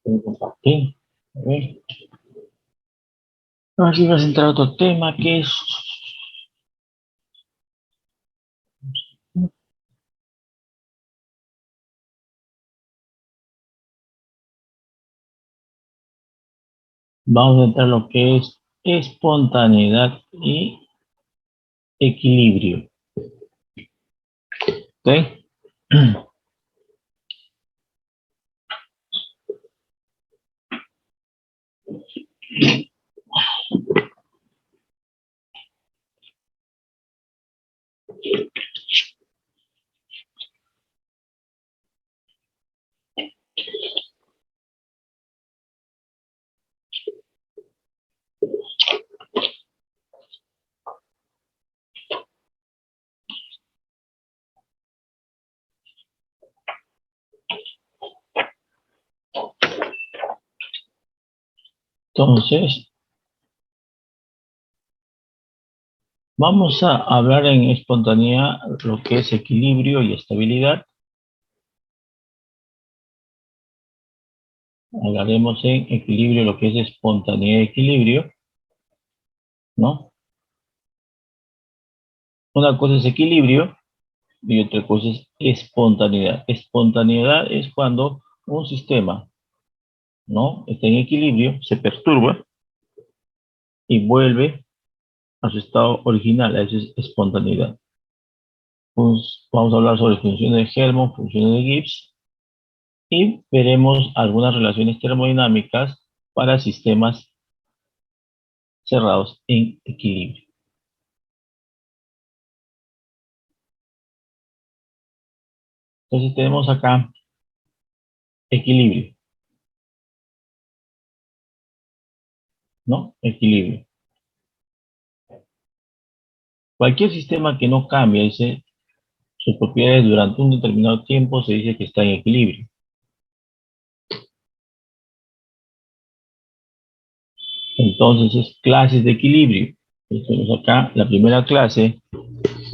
Voy a compartir. A ver. Aquí va a entrar otro tema que es... Vamos a entrar lo que es espontaneidad y equilibrio. ¿Ok? Entonces, vamos a hablar en espontaneidad lo que es equilibrio y estabilidad. Hablaremos en equilibrio lo que es espontaneidad y equilibrio, ¿no? Una cosa es equilibrio y otra cosa es espontaneidad. Espontaneidad es cuando un sistema, ¿no?, está en equilibrio, se perturba y vuelve a su estado original. Eso es espontaneidad. Pues vamos a hablar sobre funciones de Helmholtz, funciones de Gibbs, y veremos algunas relaciones termodinámicas para sistemas cerrados en equilibrio. Entonces tenemos acá equilibrio, ¿no? Equilibrio. Cualquier sistema que no cambie sus propiedades durante un determinado tiempo se dice que está en equilibrio. Entonces es clases de equilibrio. Tenemos acá la primera clase,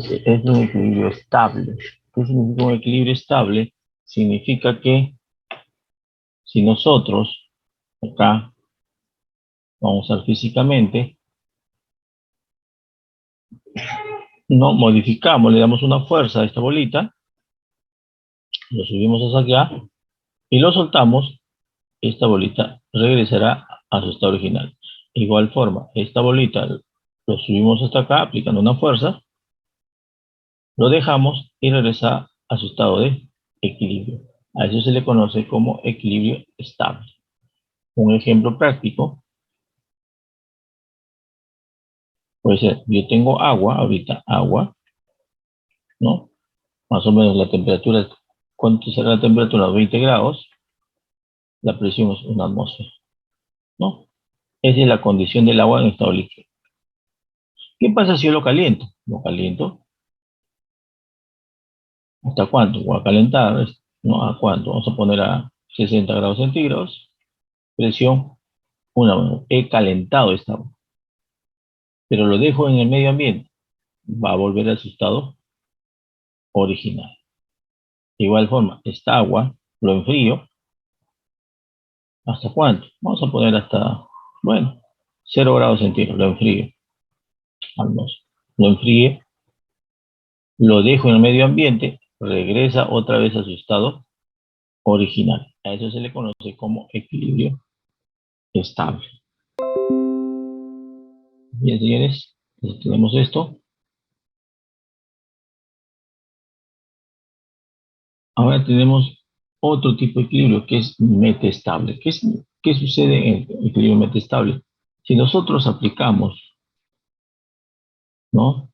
es un equilibrio estable. ¿Qué significa un equilibrio estable? Significa que si nosotros, acá, vamos a ver físicamente, no modificamos, le damos una fuerza a esta bolita, lo subimos hasta acá y lo soltamos, esta bolita regresará a su estado original. De igual forma, esta bolita lo subimos hasta acá aplicando una fuerza, lo dejamos y regresa a su estado de equilibrio. A eso se le conoce como equilibrio estable. Un ejemplo práctico puede ser, yo tengo agua, ahorita agua, ¿no? Más o menos la temperatura, ¿cuánto será la temperatura? 20 grados, la presión es una atmósfera, ¿no? Esa es la condición del agua en estado líquido. ¿Qué pasa si yo lo caliento? Lo caliento, ¿hasta cuánto? Voy a calentar, ¿no? ¿A cuánto? Vamos a poner a 60 grados centígrados, presión, he calentado esta agua, pero lo dejo en el medio ambiente, va a volver a su estado original. De igual forma, esta agua lo enfrío, ¿hasta cuánto? Vamos a poner hasta, bueno, 0 grados centígrados, lo enfrío, al menos. Lo enfríe, lo dejo en el medio ambiente, regresa otra vez a su estado original. A eso se le conoce como equilibrio estable. Bien, señores, pues tenemos esto. Ahora tenemos otro tipo de equilibrio que es metestable. ¿Qué sucede en el equilibrio metestable? Si nosotros aplicamos, ¿no?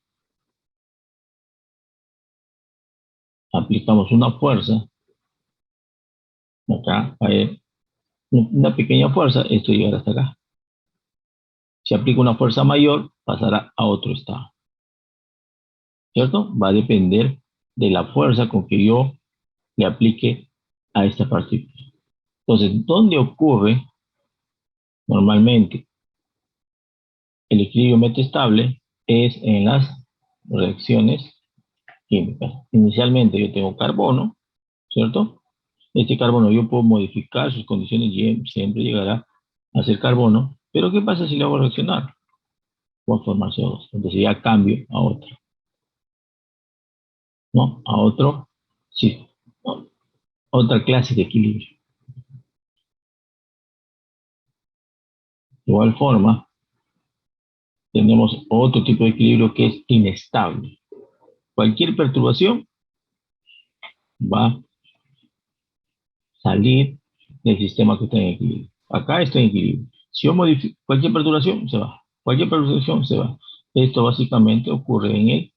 Aplicamos una fuerza, acá, una pequeña fuerza, esto llegará hasta acá. Si aplico una fuerza mayor, pasará a otro estado, ¿cierto? Va a depender de la fuerza con que yo le aplique a esta partícula. Entonces, ¿dónde ocurre normalmente el equilibrio metestable? Es en las reacciones químicas. Inicialmente yo tengo carbono, ¿cierto? Este carbono yo puedo modificar sus condiciones y siempre llegará a ser carbono. Pero ¿qué pasa si lo hago reaccionar? Voy a formar CO2. Entonces ya cambio a otro. ¿No? A otro, sí. ¿No? Otra clase de equilibrio. De igual forma, tenemos otro tipo de equilibrio que es inestable. Cualquier perturbación va a salir del sistema que está en equilibrio. Acá está en equilibrio. Si yo modifico cualquier perturbación, se va. Cualquier perturbación se va. Esto básicamente ocurre en el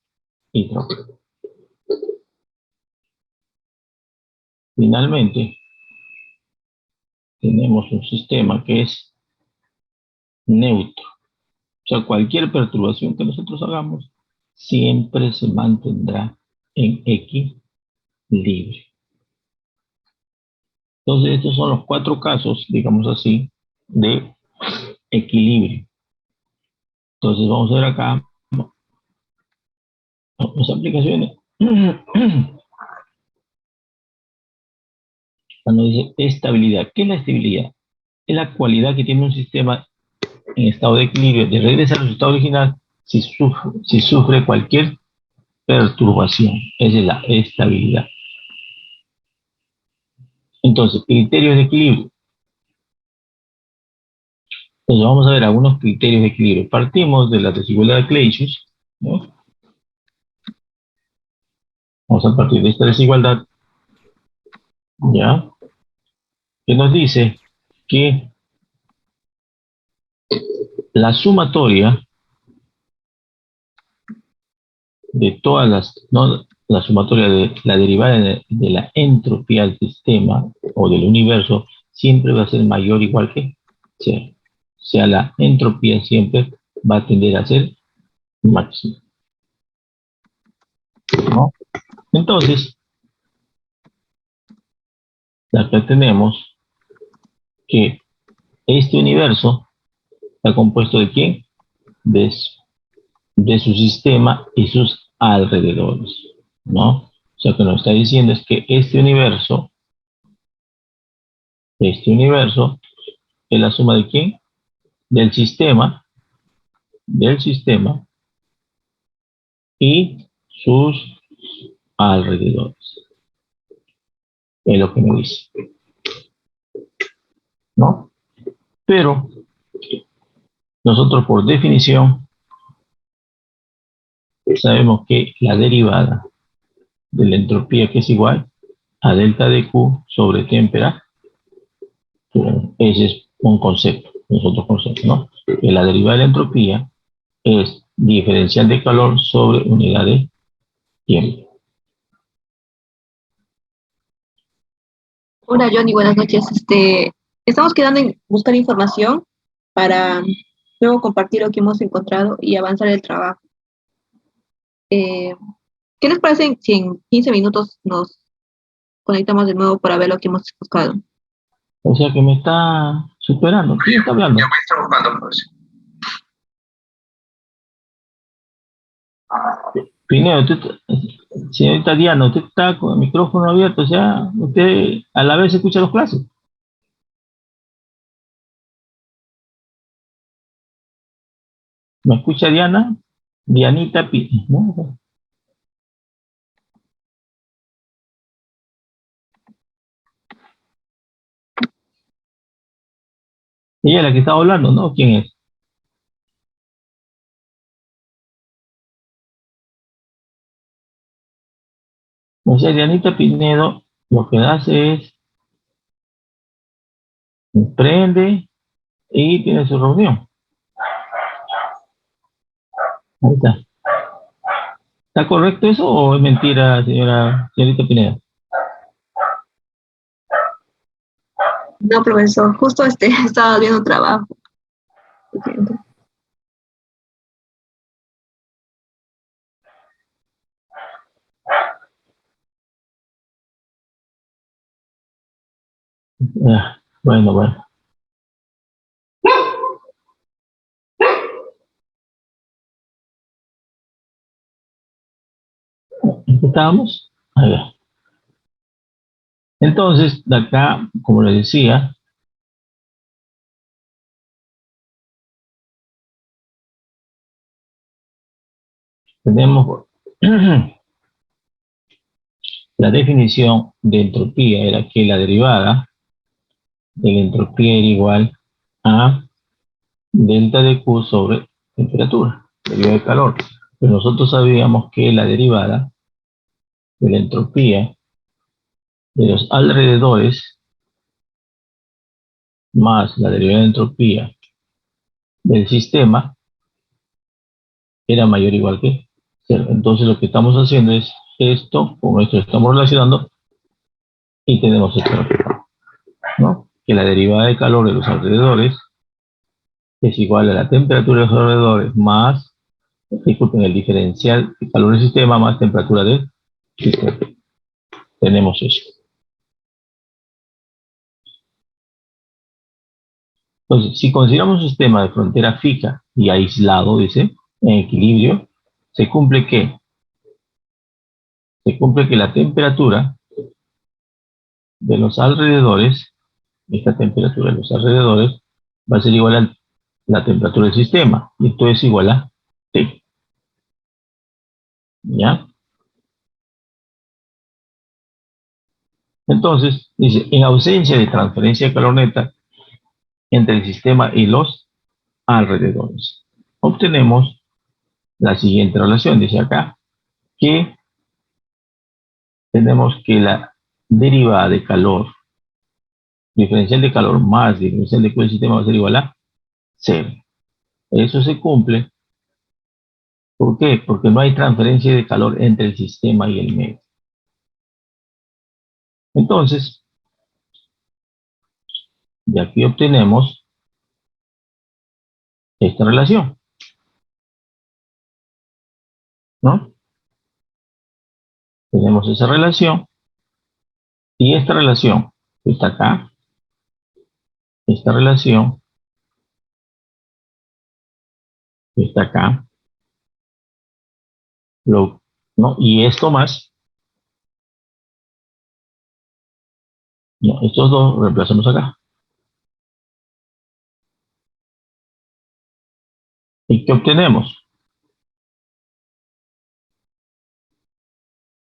hidrógeno. Finalmente, tenemos un sistema que es neutro. O sea, cualquier perturbación que nosotros hagamos siempre se mantendrá en equilibrio. Entonces, estos son los 4 casos, digamos así, de equilibrio. Entonces, vamos a ver acá las aplicaciones. Cuando dice estabilidad, ¿qué es la estabilidad? Es la cualidad que tiene un sistema en estado de equilibrio de regresar a su estado original si sufre cualquier perturbación. Esa es la estabilidad. Entonces, criterios de equilibrio. Entonces, vamos a ver algunos criterios de equilibrio. Partimos de la desigualdad de Clausius, ¿no? Vamos a partir de esta desigualdad, ¿ya? Que nos dice que la sumatoria de todas las, ¿no? La sumatoria de la derivada de la entropía del sistema o del universo siempre va a ser mayor o igual que cero. O sea, la entropía siempre va a tender a ser máxima, ¿no? Entonces, acá tenemos que este universo está compuesto de ¿quién? De su sistema y sus alrededores, ¿no? O sea, que nos está diciendo es que este universo es la suma de ¿quién? Del sistema y sus alrededores. Es lo que me dice, ¿no? Pero nosotros por definición sabemos que la derivada de la entropía que es igual a delta de Q sobre temperatura. Ese es un concepto, nosotros conceptos, ¿no? Que la derivada de la entropía es diferencial de calor sobre unidad de tiempo. Hola Johnny, buenas noches. Estamos quedando en buscar información para luego compartir lo que hemos encontrado y avanzar el trabajo. Eh, ¿Qué les parece si en 15 minutos nos conectamos de nuevo para ver lo que hemos buscado? O sea que me está superando. ¿Quién está hablando? Ya voy a estar buscando, pues. Pineo, señorita Diana, usted está con el micrófono abierto, o sea, usted a la vez escucha los clases. ¿Me escucha Diana? Dianita Pineo, ¿no? Ella es la que está hablando, ¿no? ¿Quién es? O sea, Dianita Pinedo lo que hace es prende y tiene su reunión. Ahí está. ¿Está correcto eso o es mentira, señorita Pineda? No, profesor, justo estaba viendo trabajo. Bueno, bueno. ¿En qué estábamos? A ver. Entonces, de acá, como les decía, tenemos la definición de entropía, era que la derivada de la entropía era igual a delta de Q sobre temperatura, derivada de calor. Pero nosotros sabíamos que la derivada de la entropía de los alrededores más la derivada de entropía del sistema era mayor o igual que cero. Entonces lo que estamos haciendo es esto, con esto estamos relacionando y tenemos este resultado, ¿no? Que la derivada de calor de los alrededores es igual a la temperatura de los alrededores más, disculpen, el diferencial de calor del sistema más temperatura del sistema. Tenemos eso. Entonces, si consideramos un sistema de frontera fija y aislado, dice, en equilibrio, se cumple que la temperatura de los alrededores, esta temperatura de los alrededores, va a ser igual a la temperatura del sistema. Y esto es igual a T. ¿Ya? Entonces, dice, en ausencia de transferencia de calor neta entre el sistema y los alrededores, obtenemos la siguiente relación. Dice acá que tenemos que la derivada de calor, diferencial de calor más diferencial de calor del sistema va a ser igual a cero. Eso se cumple. ¿Por qué? Porque no hay transferencia de calor entre el sistema y el medio. Entonces, de aquí obtenemos esta relación, ¿no? Tenemos esa relación y esta relación que está acá, esta relación que está acá, ¿no? Y esto más, ¿no? Estos dos reemplazamos acá. ¿Y qué obtenemos?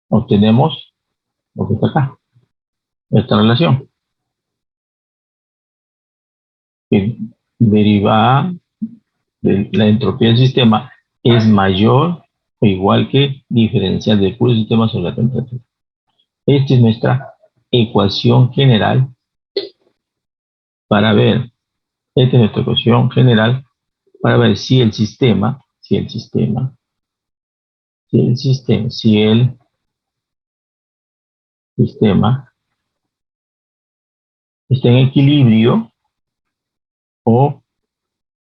Obtenemos lo que está acá, esta relación, que derivada de la entropía del sistema es mayor o igual que diferencial del puro sistema sobre la temperatura. Esta es nuestra ecuación general para ver, esta es nuestra ecuación general para ver si el sistema está en equilibrio o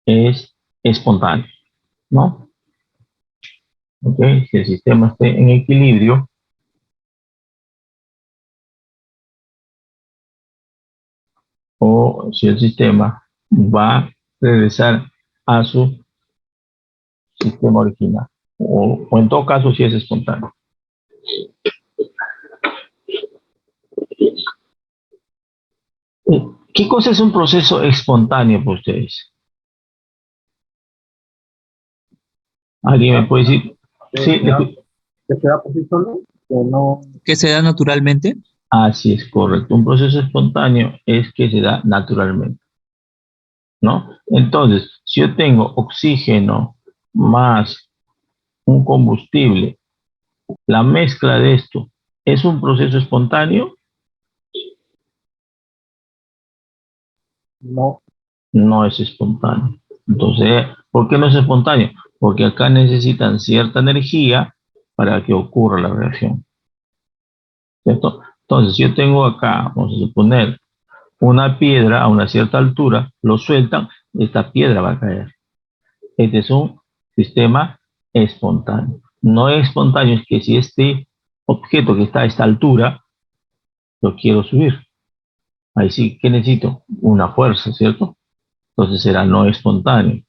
es espontáneo, ¿no? ¿Ok? Si el sistema está en equilibrio o si el sistema va a regresar a su sistema original o en todo caso si es espontáneo. ¿Qué cosa es un proceso espontáneo para ustedes? ¿Alguien me puede decir? Sí, que se da por sí solo, que no... que se da naturalmente. Así es, correcto. Un proceso espontáneo es que se da naturalmente, ¿no? Entonces, si yo tengo oxígeno más un combustible, la mezcla de esto, ¿es un proceso espontáneo? No. No es espontáneo. Entonces, ¿por qué no es espontáneo? Porque acá necesitan cierta energía para que ocurra la reacción, ¿cierto? Entonces, si yo tengo acá, vamos a suponer, una piedra a una cierta altura, lo sueltan, esta piedra va a caer. Este es un sistema espontáneo. No es espontáneo, es que si este objeto que está a esta altura, lo quiero subir. Ahí sí que necesito una fuerza, ¿cierto? Entonces será no espontáneo.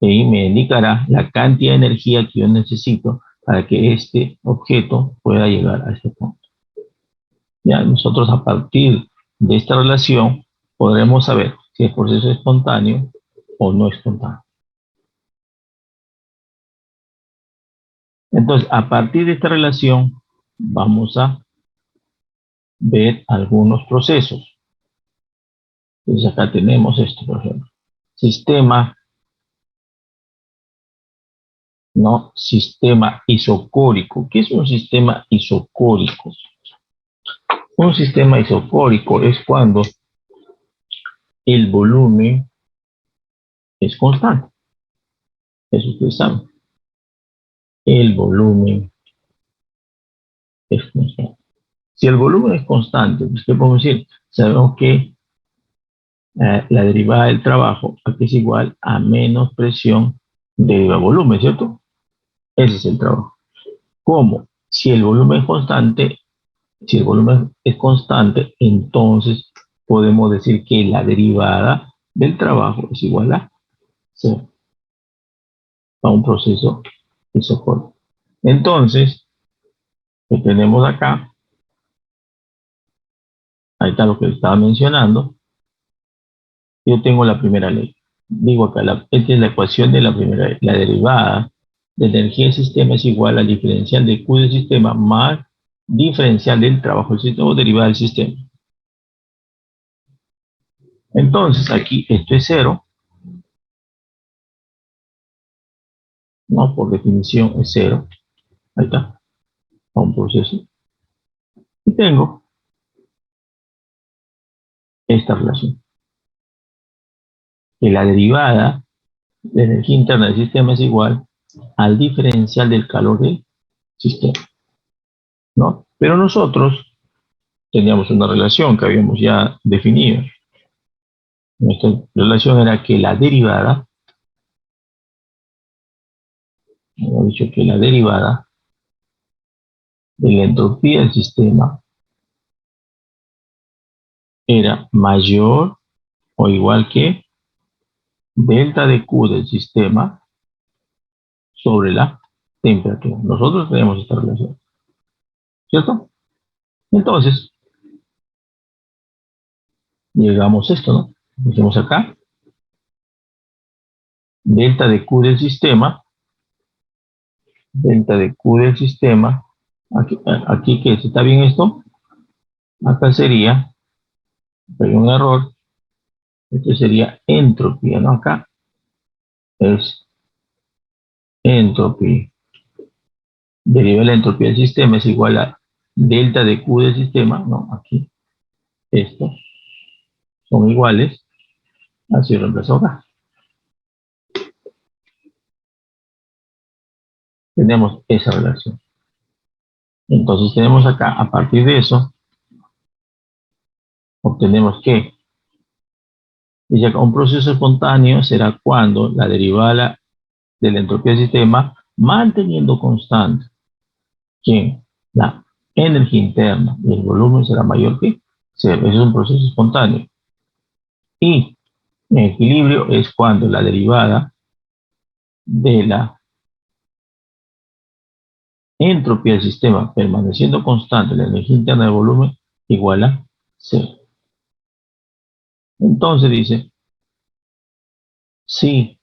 Y me indicará la cantidad de energía que yo necesito para que este objeto pueda llegar a este punto. Ya nosotros a partir de esta relación podremos saber si el proceso es espontáneo o no espontáneo. Entonces, a partir de esta relación, vamos a ver algunos procesos. Entonces, acá tenemos esto, por ejemplo. Sistema, ¿no? Sistema isocórico. ¿Qué es un sistema isocórico? Un sistema isocórico es cuando el volumen es constante. Eso ustedes saben. El volumen es constante. Si el volumen es constante, pues, ¿qué podemos decir? Sabemos que la derivada del trabajo aquí es igual a menos presión derivada volumen, ¿cierto? Ese es el trabajo. ¿Cómo? Si el volumen es constante, si el volumen es constante, entonces podemos decir que la derivada del trabajo es igual a cero, a un proceso isocórico. Entonces, lo tenemos acá, ahí está lo que estaba mencionando. Yo tengo la primera ley. Digo acá, esta es la ecuación de la primera ley. La derivada de energía del sistema es igual al diferencial de Q del sistema más diferencial del trabajo del sistema o derivada del sistema. Entonces, aquí esto es cero. No, por definición es cero. Ahí está. A un proceso. Y tengo esta relación. Que la derivada de energía interna del sistema es igual al diferencial del calor del sistema, ¿no? Pero nosotros teníamos una relación que habíamos ya definido. Nuestra relación era que la derivada, hemos dicho que la derivada de la entropía del sistema era mayor o igual que delta de Q del sistema sobre la temperatura. Nosotros tenemos esta relación, ¿cierto? Entonces, llegamos a esto, ¿no? Decimos acá, delta de Q del sistema, delta de Q del sistema, aquí que está bien esto, acá sería, hay un error, esto sería entropía, ¿no? Acá es entropía. Deriva la entropía del sistema es igual a delta de Q del sistema, ¿no? Aquí, estos son iguales, así reemplazo acá. Tenemos esa relación. Entonces tenemos acá, a partir de eso, obtenemos que dice acá, un proceso espontáneo será cuando la derivada de la entropía del sistema, manteniendo constante que la energía interna y el volumen será mayor que cero. Ese es un proceso espontáneo. Y en equilibrio es cuando la derivada de la entropía del sistema permaneciendo constante, la energía interna del volumen igual a cero. Entonces dice, si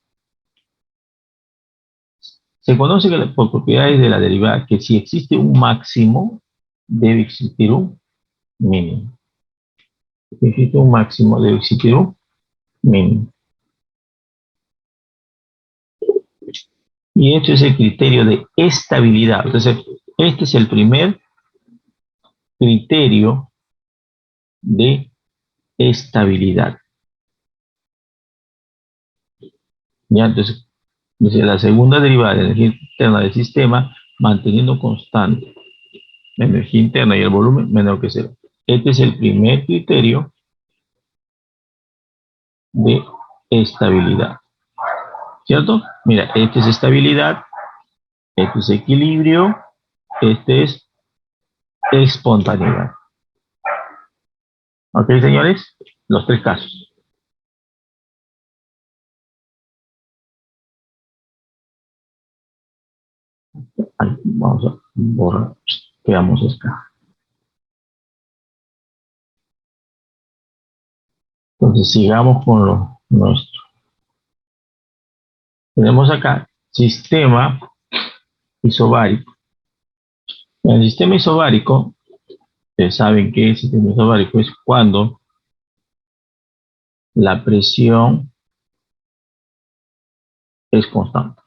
se conoce que por propiedades de la derivada que si existe un máximo, debe existir un mínimo. Si existe un máximo, debe existir un mínimo. Y este es el criterio de estabilidad. Entonces, este es el primer criterio de estabilidad. ¿Ya? Entonces, dice la segunda derivada de energía interna del sistema, manteniendo constante la energía interna y el volumen menor que cero. Este es el primer criterio de estabilidad. ¿Cierto? Mira, este es estabilidad, este es equilibrio, este es espontaneidad. ¿Ok, señores? Los tres casos. Ahí, vamos a borrar, veamos acá. Entonces sigamos con lo nuestro. Tenemos acá sistema isobárico. En el sistema isobárico, ustedes saben que el sistema isobárico es cuando la presión es constante.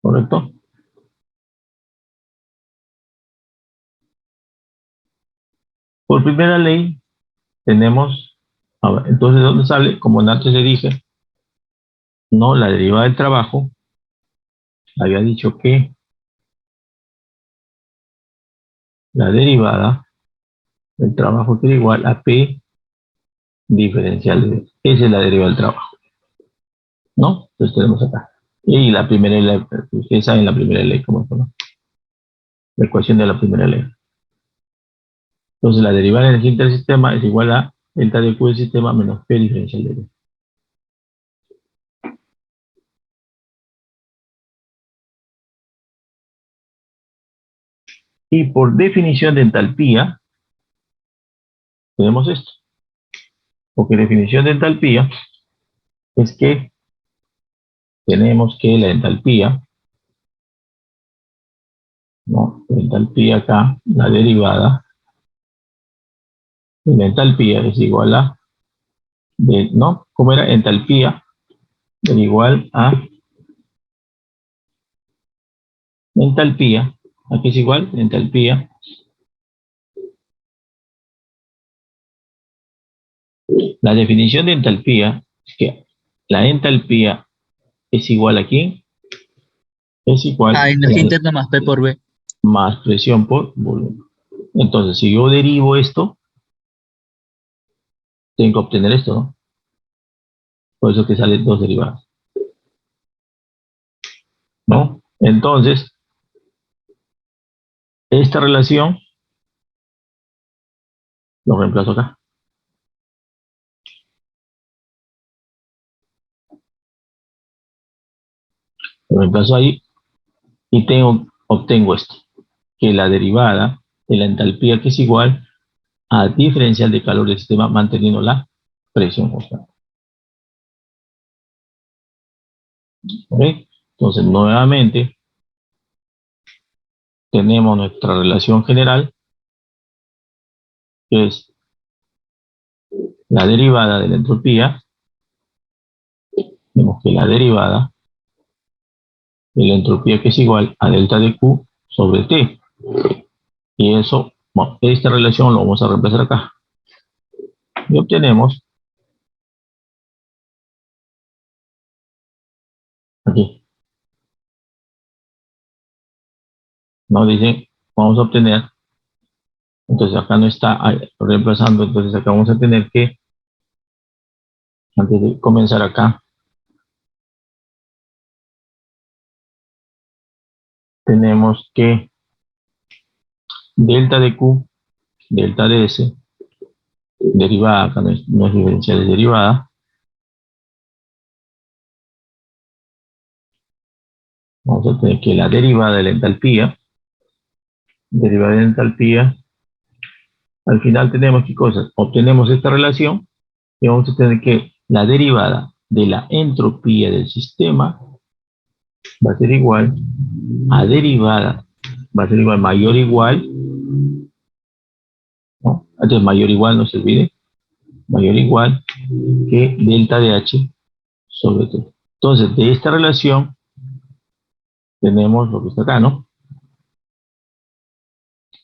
¿Correcto? Por primera ley tenemos, a ver, entonces, ¿dónde sale? Como antes le dije, no, la derivada del trabajo, había dicho que la derivada del trabajo es igual a P diferencial de B. Esa es la derivada del trabajo, ¿no? Entonces tenemos acá. Y la primera ley, ustedes saben la primera ley, ¿cómo es, no? La ecuación de la primera ley. Entonces la derivada de energía intersistema es igual a delta de Q del sistema menos P diferencial de B. Y por definición de entalpía, tenemos esto. Porque definición de entalpía es que tenemos que la entalpía, ¿no? La entalpía acá, la derivada de la entalpía es igual a, ¿no? ¿Cómo era? Entalpía es igual a entalpía. Aquí es igual, entalpía. La definición de entalpía es que la entalpía es igual a ¿quién? Es igual A energía interna más P por B. más presión por volumen. Entonces, si yo derivo esto, tengo que obtener esto, ¿no? Por eso que salen dos derivadas, ¿no? Entonces, esta relación lo reemplazo acá. Lo reemplazo ahí y obtengo esto, que la derivada de la entalpía que es igual a diferencial de calor del sistema manteniendo la presión constante. ¿Ok? Entonces, nuevamente, tenemos nuestra relación general, que es la derivada de la entropía. Vemos que la derivada de la entropía que es igual a delta de Q sobre T. Y eso, bueno, esta relación lo vamos a reemplazar acá. Y obtenemos aquí. Nos dice, vamos a obtener, entonces acá no está reemplazando, entonces acá vamos a tener que, antes de comenzar acá, tenemos que delta de Q, delta de S, derivada, acá no es diferencial, es derivada. Vamos a tener que la derivada de la entalpía, derivada de la entalpía, al final tenemos qué cosas, obtenemos esta relación y vamos a tener que la derivada de la entropía del sistema va a ser igual a derivada, va a ser igual mayor o igual, ¿no? Entonces mayor o igual, no se olvide, mayor o igual que delta de H sobre T. Entonces, de esta relación tenemos lo que está acá, ¿no?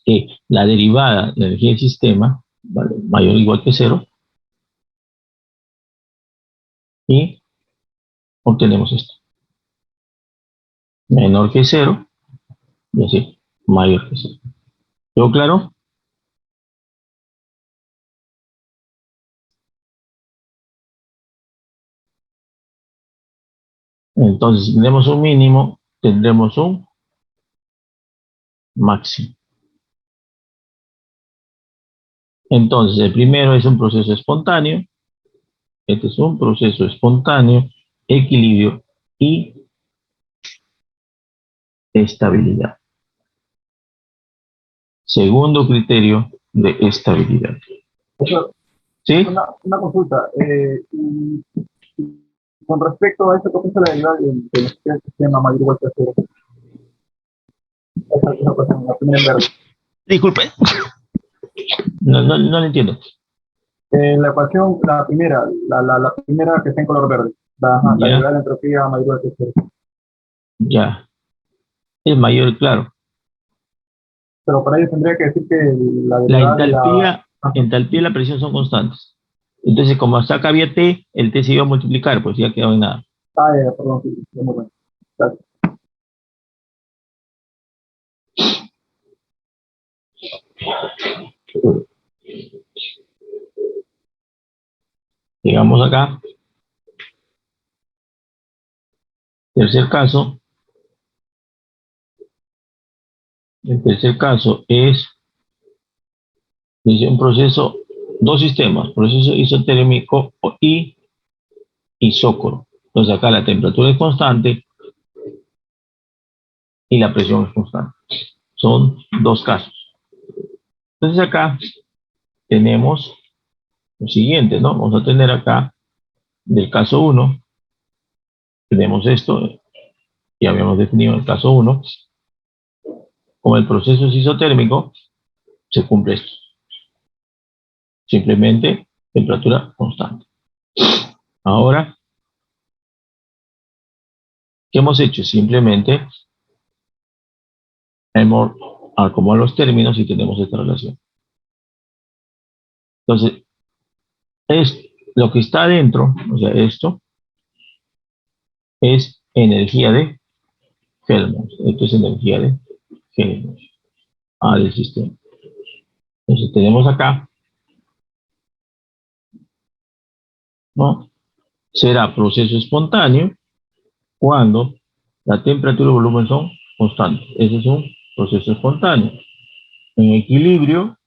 Que la derivada de la energía del sistema, ¿vale? Mayor o igual que cero, y obtenemos esto. Menor que cero, y así, mayor que cero. ¿Quedó claro? Entonces, si tenemos un mínimo, tendremos un máximo. Entonces, el primero es un proceso espontáneo. Este es un proceso espontáneo, equilibrio y estabilidad. Segundo criterio de estabilidad. ¿Sí? Una consulta. Con respecto a esta cosa de la derivada del sistema mayor igual que cero. Esa cosa, la primera en verde. Disculpe. No lo entiendo. La ecuación, la primera que está en color verde. La Ya, derivada de la entropía mayor igual que cero. ya. Es mayor, claro. Pero para ello tendría que decir que la La derivada de la... Ajá. entalpía y la presión son constantes. Entonces, como hasta acá había T, el T se iba a multiplicar, pues ya quedó en nada. Perdón, sí, muy bueno. Gracias. Llegamos acá. Tercer caso. El tercer caso es, dice, un proceso, dos sistemas, proceso isotérmico y isócoro. Entonces acá la temperatura es constante y la presión es constante. Son dos casos. Entonces acá tenemos lo siguiente, ¿no? Vamos a tener acá, del caso 1, tenemos esto, ya habíamos definido el caso 1, como el proceso es isotérmico, se cumple esto. Simplemente temperatura constante. Ahora, ¿qué hemos hecho? Simplemente hemos acomodado los términos y tenemos esta relación. Entonces, es lo que está adentro, o sea, esto es energía de Helmholtz. Esto es energía de Helmholtz. Del sistema. Entonces, tenemos acá, ¿no? Será proceso espontáneo cuando la temperatura y el volumen son constantes. Ese es un proceso espontáneo. En equilibrio,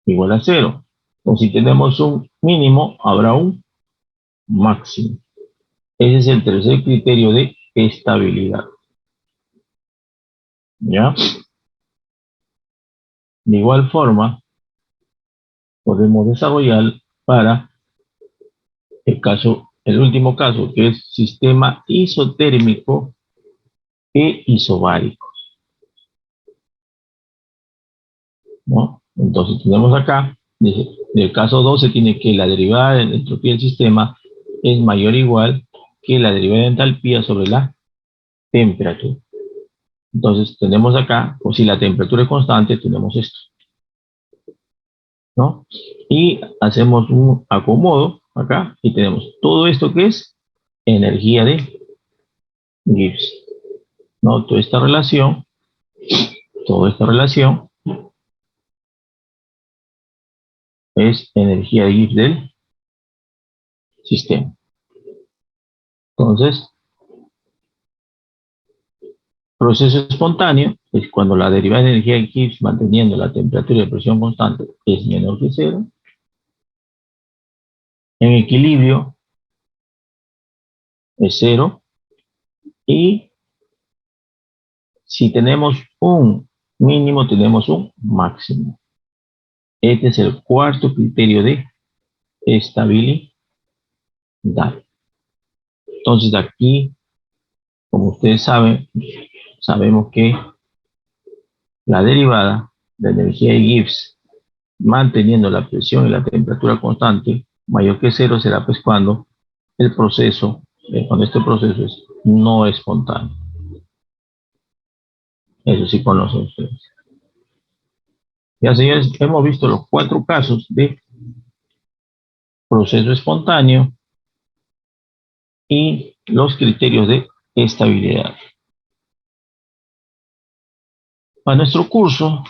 igual a cero. O si tenemos un mínimo, habrá un máximo. Ese es el tercer criterio de estabilidad. ¿Ya? De igual forma, podemos desarrollar para el último caso, que es sistema isotérmico e isobárico, ¿no? Entonces tenemos acá, del caso 2 se tiene que la derivada de la entropía del sistema es mayor o igual que la derivada de entalpía sobre la temperatura. Entonces tenemos acá, o si la temperatura es constante, tenemos esto, ¿no? Y hacemos un acomodo acá y tenemos todo esto que es energía de Gibbs, ¿no? Toda esta relación es energía de Gibbs del sistema. Entonces, proceso espontáneo es cuando la derivada de energía de Gibbs manteniendo la temperatura y la presión constante es menor que cero. En equilibrio es cero. Y si tenemos un mínimo, tenemos un máximo. Este es el cuarto criterio de estabilidad. Entonces aquí, como ustedes saben, sabemos que la derivada de energía de Gibbs manteniendo la presión y la temperatura constante mayor que cero será pues cuando cuando este proceso es no espontáneo. Eso sí conocen ustedes. Ya señores, hemos visto los 4 casos de proceso espontáneo y los criterios de estabilidad. Para nuestro curso,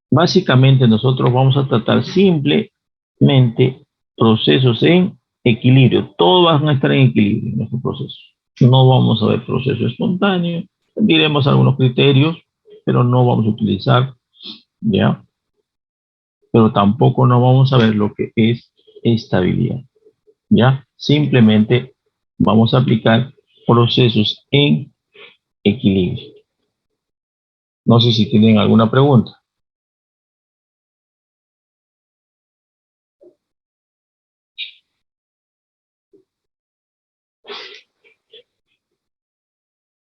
básicamente nosotros vamos a tratar simplemente procesos en equilibrio. Todos van a estar en equilibrio en nuestro proceso. No vamos a ver proceso espontáneo, diremos algunos criterios, pero no vamos a utilizar, ¿ya? Pero tampoco no vamos a ver lo que es estabilidad, ¿ya? Simplemente vamos a aplicar procesos en equilibrio. No sé si tienen alguna pregunta.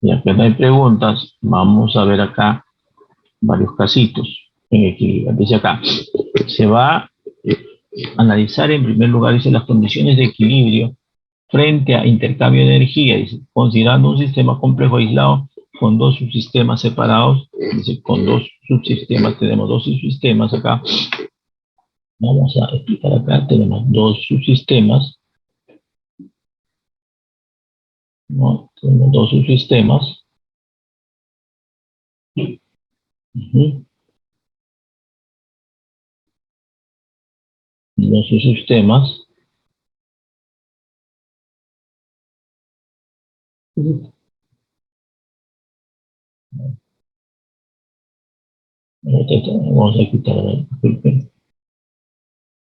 Ya que no hay preguntas, vamos a ver acá varios casitos en equilibrio. Dice acá, se va a analizar en primer lugar, dice, las condiciones de equilibrio frente a intercambio de energía, dice, considerando un sistema complejo aislado con dos subsistemas separados, dice, con dos subsistemas, tenemos dos subsistemas acá. Vamos a explicar acá, tenemos dos subsistemas, ¿no? Tenemos dos subsistemas. Dos subsistemas. Vamos a quitar, disculpen.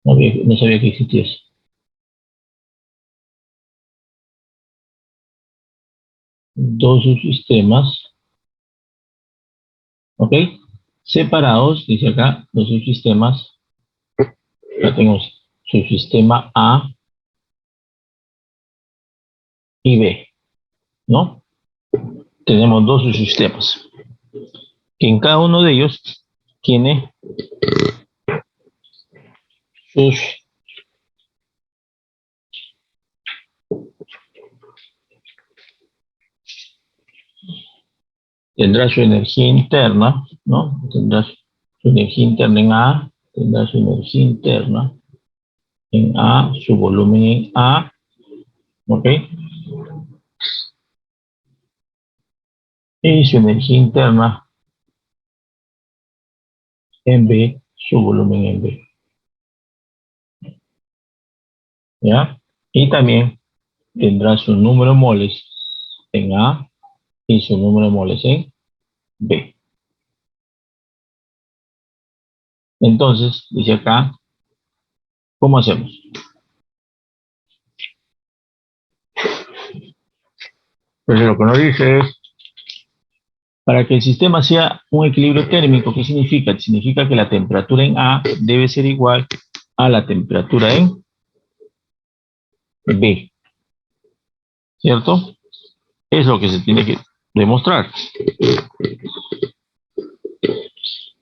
No sabía que existía eso. Dos subsistemas, ¿ok? Separados, dice acá, los subsistemas. Acá tenemos subsistema A y B, ¿no? Tenemos dos subsistemas, que en cada uno de ellos tiene sus tendrá su energía interna, ¿no? Tendrá su energía interna en A, tendrá su energía interna en A, su volumen en A, ¿ok? Y su energía interna en B, su volumen en B, ¿ya? Y también tendrá su número de moles en A y su número de moles en B. Entonces, dice acá, ¿cómo hacemos? Pues lo que nos dice es, para que el sistema sea un equilibrio térmico, ¿qué significa? Significa que la temperatura en A debe ser igual a la temperatura en B, ¿cierto? Es lo que se tiene que demostrar.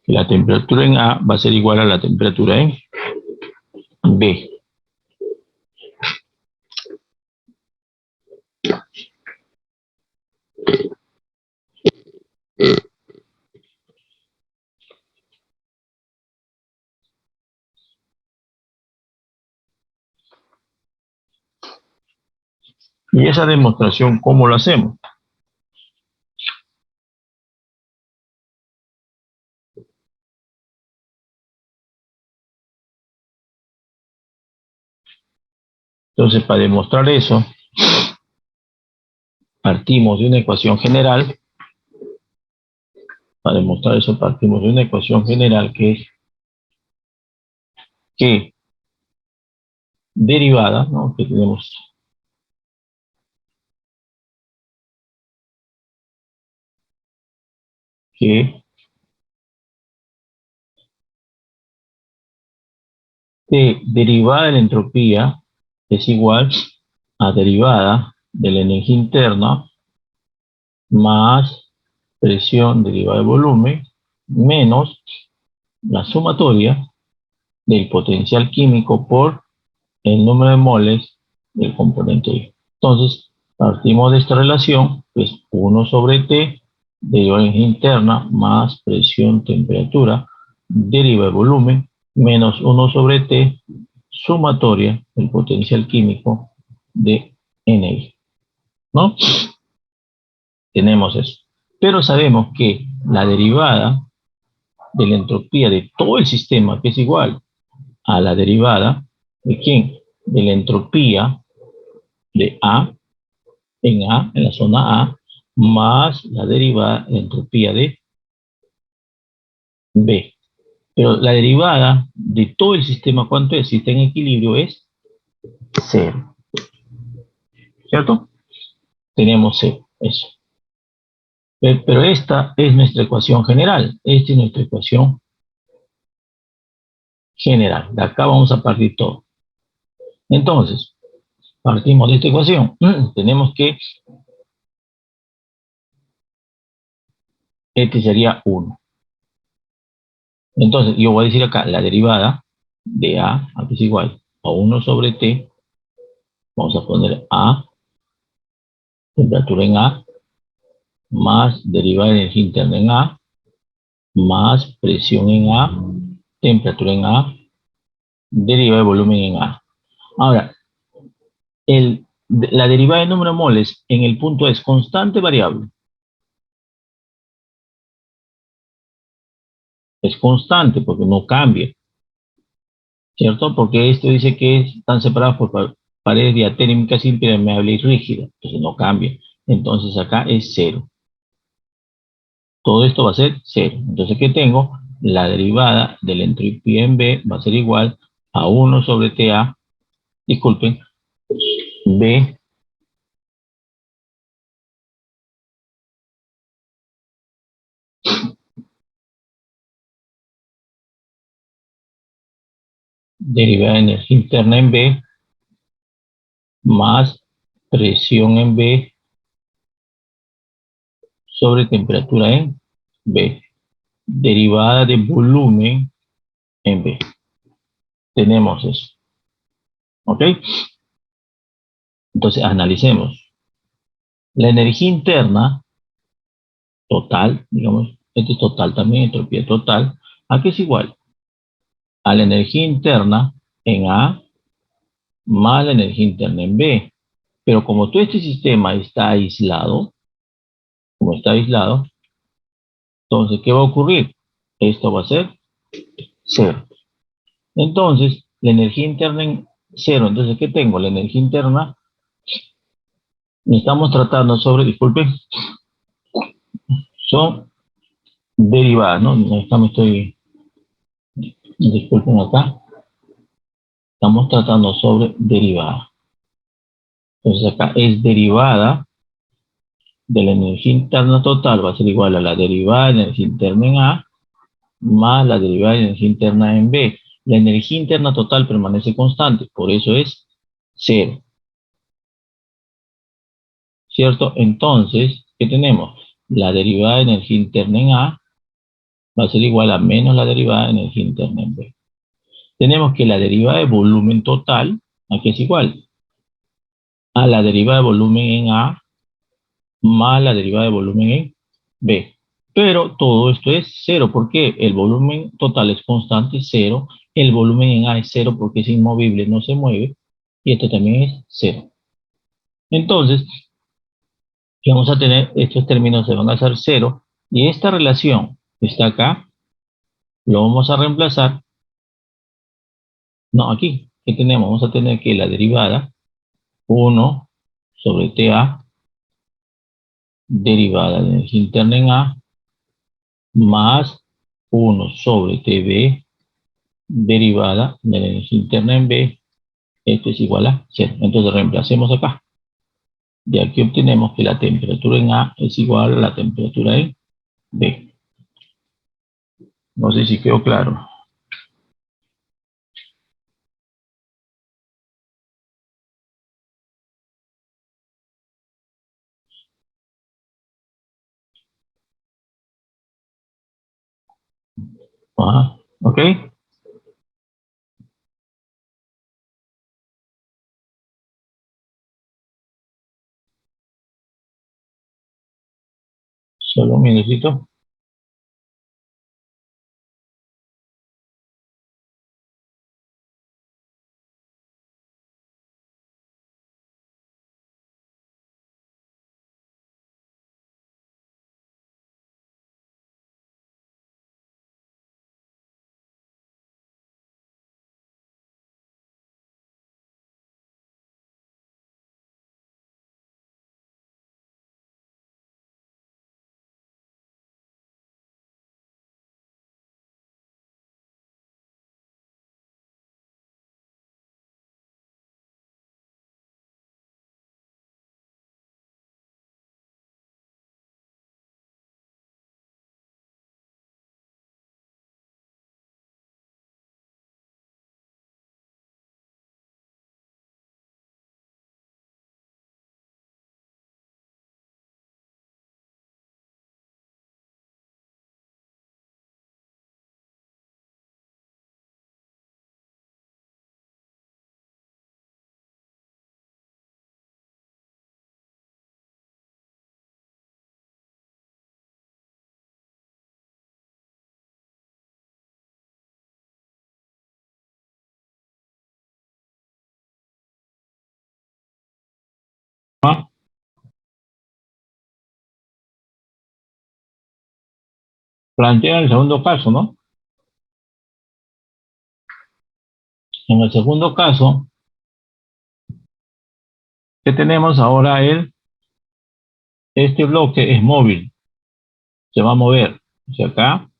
Que la temperatura en A va a ser igual a la temperatura en B. Y esa demostración, ¿cómo lo hacemos? Entonces, para demostrar eso, partimos de una ecuación general. Para demostrar eso, partimos de una ecuación general que es que derivada, ¿no? Que tenemos que derivada de la entropía es igual a derivada de la energía interna más presión derivada de volumen menos la sumatoria del potencial químico por el número de moles del componente I. Entonces, partimos de esta relación, que es 1 sobre T, derivada de energía interna más presión, temperatura, derivada de volumen, menos 1 sobre T, sumatoria del potencial químico de Ni. ¿No? Tenemos eso. Pero sabemos que la derivada de la entropía de todo el sistema, que es igual a la derivada de quién? De la entropía de A, en la zona A, más la derivada de la entropía de B. Pero la derivada de todo el sistema, ¿cuánto es? Si está en equilibrio, es 0. ¿Cierto? Tenemos 0, eso. Pero esta es nuestra ecuación general. Esta es nuestra ecuación general. De acá vamos a partir todo. Entonces, partimos de esta ecuación. Tenemos que Este sería 1. Entonces, yo voy a decir acá, la derivada de A, aquí es igual a 1 sobre T. Vamos a poner A, temperatura en A, más derivada de energía interna en A, más presión en A, temperatura en A, derivada de volumen en A. Ahora, la derivada de número de moles en el punto es constante o variable. Es constante porque no cambia, ¿cierto? Porque esto dice que están separados por paredes diatérmicas impermeable y rígida, entonces no cambia. Entonces acá es 0. Todo esto va a ser 0. Entonces, ¿qué tengo? La derivada de la entropía en B va a ser igual a 1 sobre TA, disculpen, B derivada de energía interna en B más presión en B sobre temperatura en B, derivada de volumen en B. Tenemos eso, ¿ok? Entonces, analicemos. La energía interna total, digamos, esto es total también, entropía total, ¿a qué es igual? A la energía interna en A más la energía interna en B. Pero como todo este sistema está aislado, como está aislado, entonces, ¿qué va a ocurrir? Esto va a ser 0. Entonces, la energía interna en 0. Entonces, ¿qué tengo? La energía interna, estamos tratando sobre, disculpen, son derivadas, ¿no? Me estoy, disculpen acá, estamos tratando sobre derivadas. Entonces, acá es derivada de la energía interna total, va a ser igual a la derivada de energía interna en A más la derivada de energía interna en B. La energía interna total permanece constante, por eso es 0. ¿Cierto? Entonces, ¿qué tenemos? La derivada de energía interna en A va a ser igual a menos la derivada de energía interna en B. Tenemos que la derivada de volumen total, aquí es igual a la derivada de volumen en A más la derivada de volumen en B. Pero todo esto es 0, porque el volumen total es constante, 0. El volumen en A es 0 porque es inmovible, no se mueve. Y esto también es 0. Entonces, ¿qué vamos a tener? Estos términos se van a hacer 0. Y esta relación que está acá, lo vamos a reemplazar. No, aquí, ¿qué tenemos? Vamos a tener que la derivada 1 sobre TA, derivada de energía interna en A, más 1 sobre TB, derivada de la energía interna en B, esto es igual a 0. Entonces reemplacemos acá. De aquí obtenemos que la temperatura en A es igual a la temperatura en B. No sé si quedó claro. Ajá, ¿ok? Solo un minutito. plantea el segundo caso, ¿no? En el segundo caso, ¿qué tenemos ahora? Este bloque es móvil, se va a mover hacia acá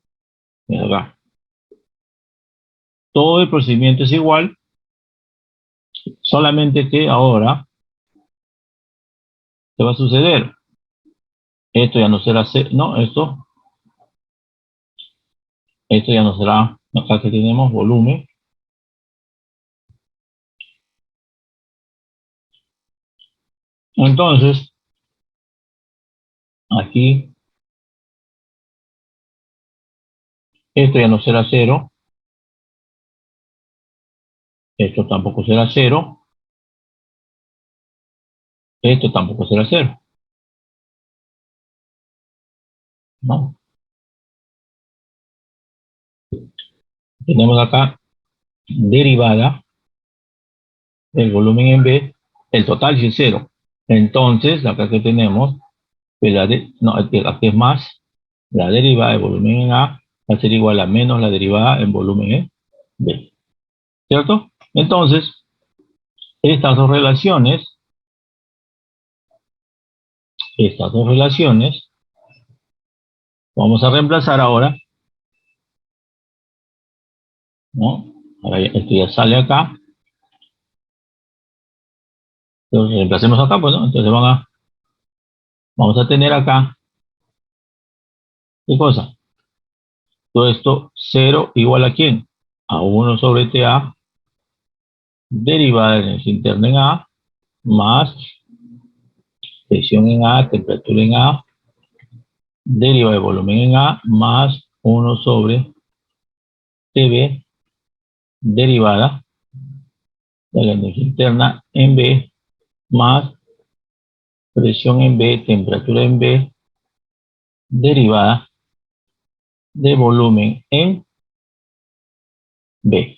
y acá. Todo el procedimiento es igual, solamente que ahora, ¿qué va a suceder? Esto ya no será C, no, esto ya no será, acá que tenemos volumen. Entonces, aquí, esto ya no será 0, esto tampoco será 0, esto tampoco será 0, ¿no? Tenemos acá derivada del volumen en B, el total sí es 0. Entonces, acá que tenemos, pues no, aquí es más, la derivada del volumen en A va a ser igual a menos la derivada en volumen en B. ¿Cierto? Entonces, estas dos relaciones, vamos a reemplazar ahora, ¿no? Ahora esto ya sale acá. Entonces, reemplacemos acá, pues, ¿no? Entonces vamos a tener acá, ¿qué cosa? Todo esto, 0 igual a ¿quién? A 1 sobre TA, derivada de energía interna en A, más presión en A, temperatura en A, derivada de volumen en A, más 1 sobre TB, derivada de la energía interna en B, más presión en B, temperatura en B, derivada de volumen en B.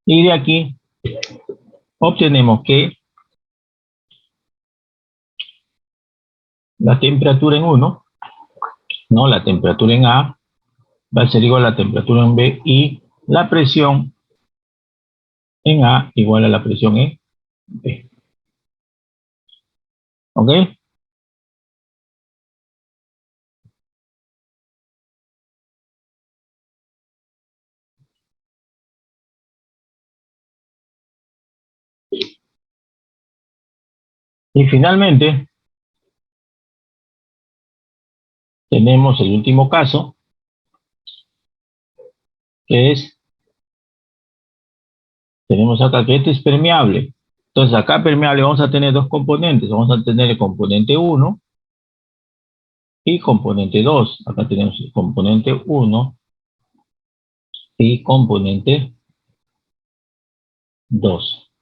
Y de aquí obtenemos que la temperatura en 1, ¿no? La temperatura en A va a ser igual a la temperatura en B y la presión en A igual a la presión en B. ¿Ok? Y finalmente, tenemos el último caso, que es, tenemos acá que este es permeable. Entonces acá permeable vamos a tener dos componentes. Vamos a tener el componente 1 y componente 2. Acá tenemos el componente 1 y componente 2.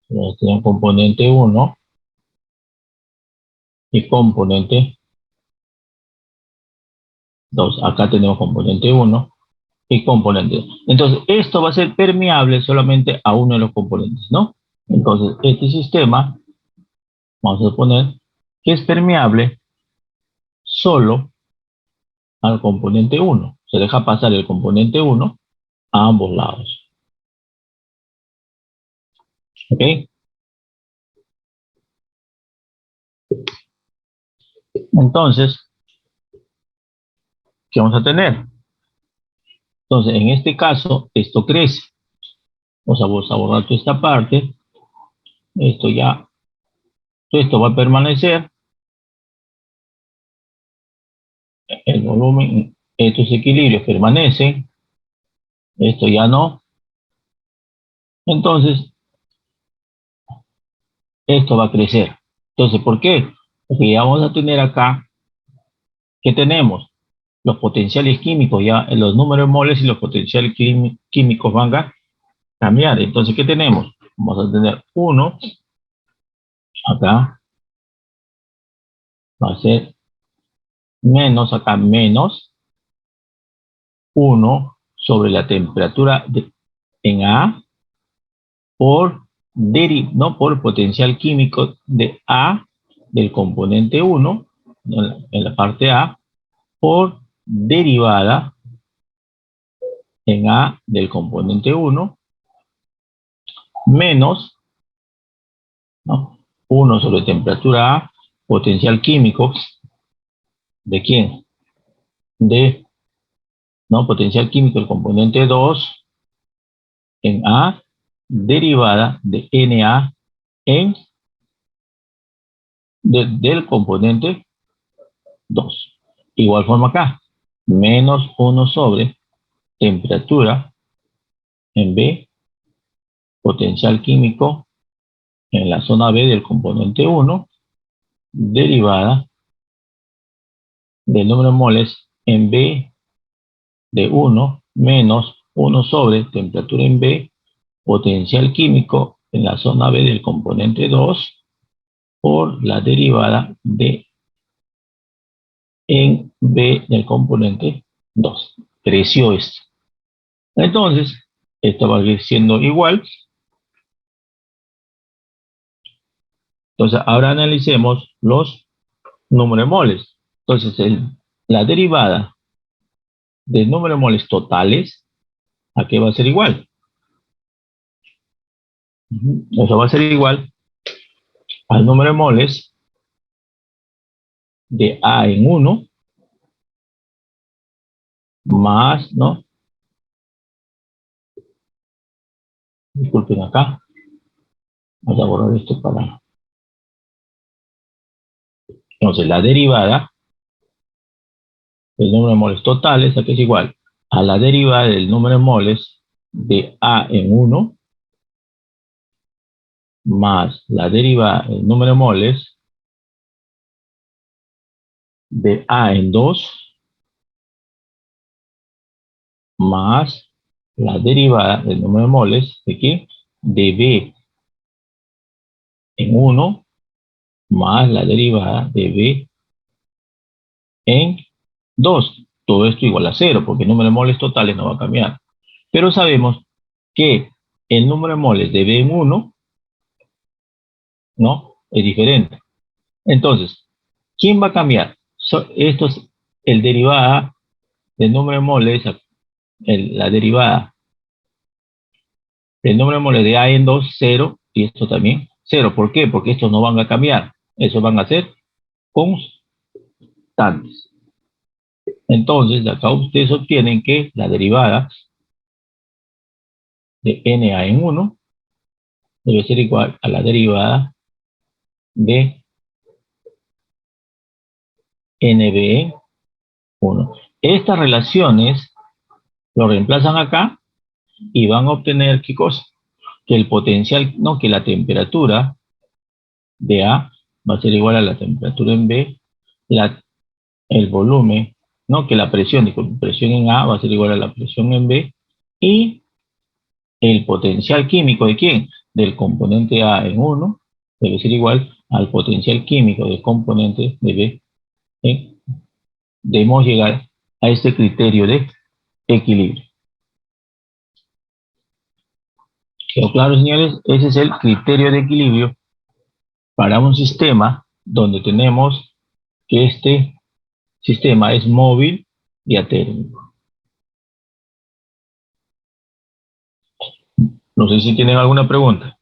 Vamos a tener componente 1 y componente 2. Acá tenemos componente 1 y componente 2. Entonces, esto va a ser permeable solamente a uno de los componentes, ¿no? Entonces, este sistema, vamos a suponer que es permeable solo al componente 1. Se deja pasar el componente 1 a ambos lados. ¿Ok? Entonces, ¿qué vamos a tener? Entonces, en este caso, esto crece. Vamos a borrar toda esta parte. Esto va a permanecer. El volumen, estos equilibrios permanecen. Esto ya no. Entonces, esto va a crecer. Entonces, ¿por qué? Porque ya vamos a tener acá, ¿qué tenemos? Los potenciales químicos, ya los números moles y los potenciales químicos van a cambiar. Entonces, ¿qué tenemos? Vamos a tener 1, acá va a ser menos, acá menos 1 sobre la temperatura en A por ¿no? Por potencial químico de A del componente 1, ¿no? En la parte A, por derivada en A del componente 1, menos, ¿no? 1 sobre temperatura A, potencial químico, ¿de quién? De, ¿no? Potencial químico del componente 2 en A, derivada de Na en del componente 2. Igual forma acá, menos 1 sobre temperatura en B, potencial químico en la zona B del componente 1, derivada del número de moles en B de 1 menos 1 sobre temperatura en B, potencial químico en la zona B del componente 2 por la derivada de en B del componente 2. Creció esto. Entonces, esto va a ir siendo igual. Entonces, ahora analicemos los números de moles. Entonces, la derivada del número de moles totales, ¿a qué va a ser igual? Eso va a ser igual al número de moles de A en 1 más, ¿no? Disculpen acá. Vamos a borrar esto para... Entonces, la derivada del número de moles totales, ¿a qué es igual? A la derivada del número de moles de A en 1 más la derivada del número de moles de A en 2 más la derivada del número de moles de ¿qué? De B en 1 más la derivada de B en 2. Todo esto igual a 0, porque el número de moles totales no va a cambiar. Pero sabemos que el número de moles de B en 1, ¿no? Es diferente. Entonces, ¿quién va a cambiar? Esto es el derivada del número de moles, la derivada del número de moles de A en 2, 0, y esto también 0. ¿Por qué? Porque estos no van a cambiar. Esos van a ser constantes. Entonces, de acá ustedes obtienen que la derivada de Na en 1 debe ser igual a la derivada de Nb en 1. Estas relaciones lo reemplazan acá y van a obtener, ¿qué cosa? Que el potencial, no, que la temperatura de A va a ser igual a la temperatura en B, el volumen, no, que la presión, presión en A va a ser igual a la presión en B, y el potencial químico ¿de quién? Del componente A en 1 debe ser igual al potencial químico del componente de B. Debemos llegar a este criterio de equilibrio. ¿Quedó claro, señores? Ese es el criterio de equilibrio para un sistema donde tenemos que este sistema es móvil y atérmico. No sé si tienen alguna pregunta.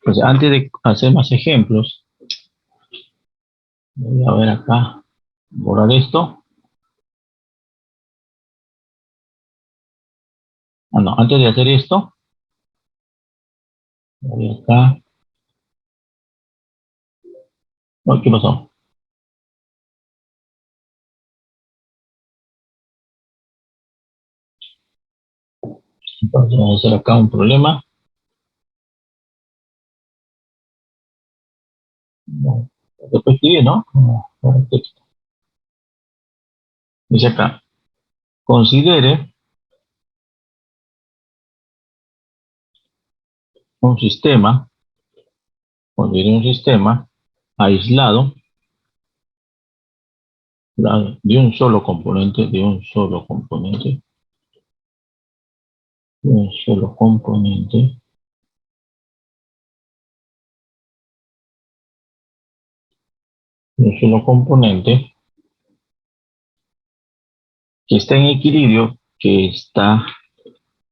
Pues antes de hacer más ejemplos, voy a ver acá, borrar esto. Ah, no, antes de hacer esto, voy acá. Oh, ¿qué pasó? Entonces vamos a hacer acá un problema. No, después escribí, ¿no? Dice acá, considere un sistema, considere un sistema aislado de un solo componente, de un solo componente, de un solo componente, de un solo componente que está en equilibrio, está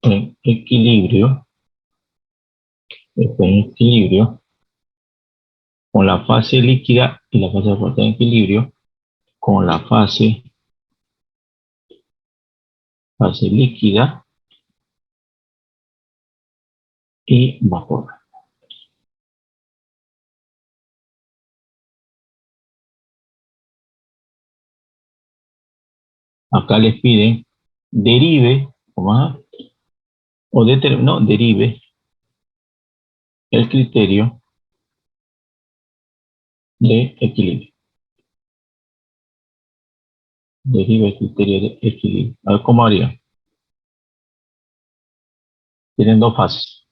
en equilibrio con la fase líquida y la fase vapor, está en equilibrio con la fase líquida y vapor. Acá les piden derive, ¿cómo? O no, derive el criterio de equilibrio. Derive el criterio de equilibrio. A ver cómo haría. Tienen dos fases.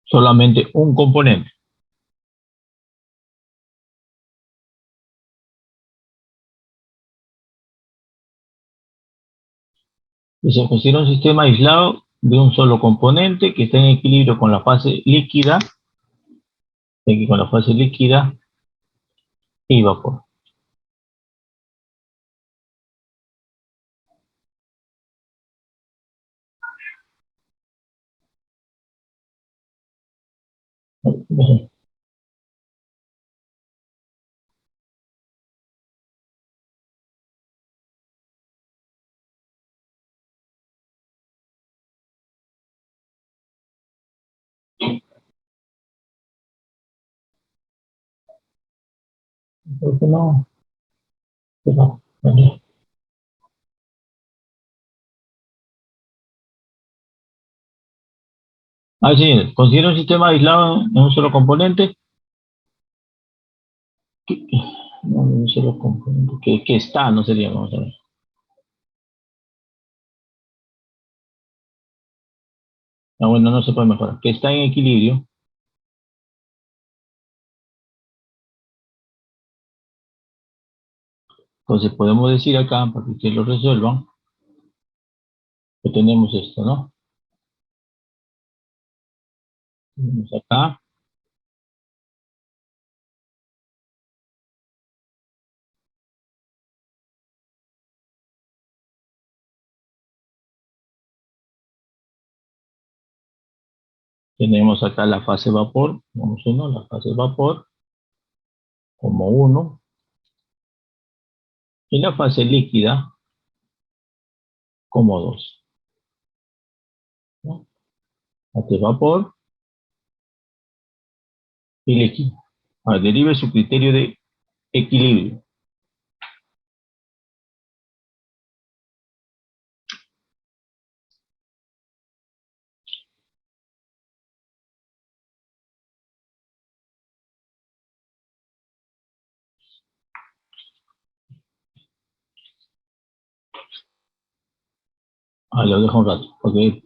Solamente un componente. Y se considera un sistema aislado de un solo componente que está en equilibrio con la fase líquida, y vapor. ¿Por qué no? No. Ah, sí, considera un sistema aislado en un solo componente. No, un solo componente. Que está, no sería, vamos a ver. Ah, bueno, no se puede mejorar. Que está en equilibrio. Entonces podemos decir acá, para que ustedes lo resuelvan, que tenemos esto, ¿no? Tenemos acá, la fase vapor, vamos uno, la fase vapor, como 1, y la fase líquida, como 2, ¿no? Fase vapor y líquido. Ahora, derive su criterio de equilibrio. Ah, lo dejo un rato, porque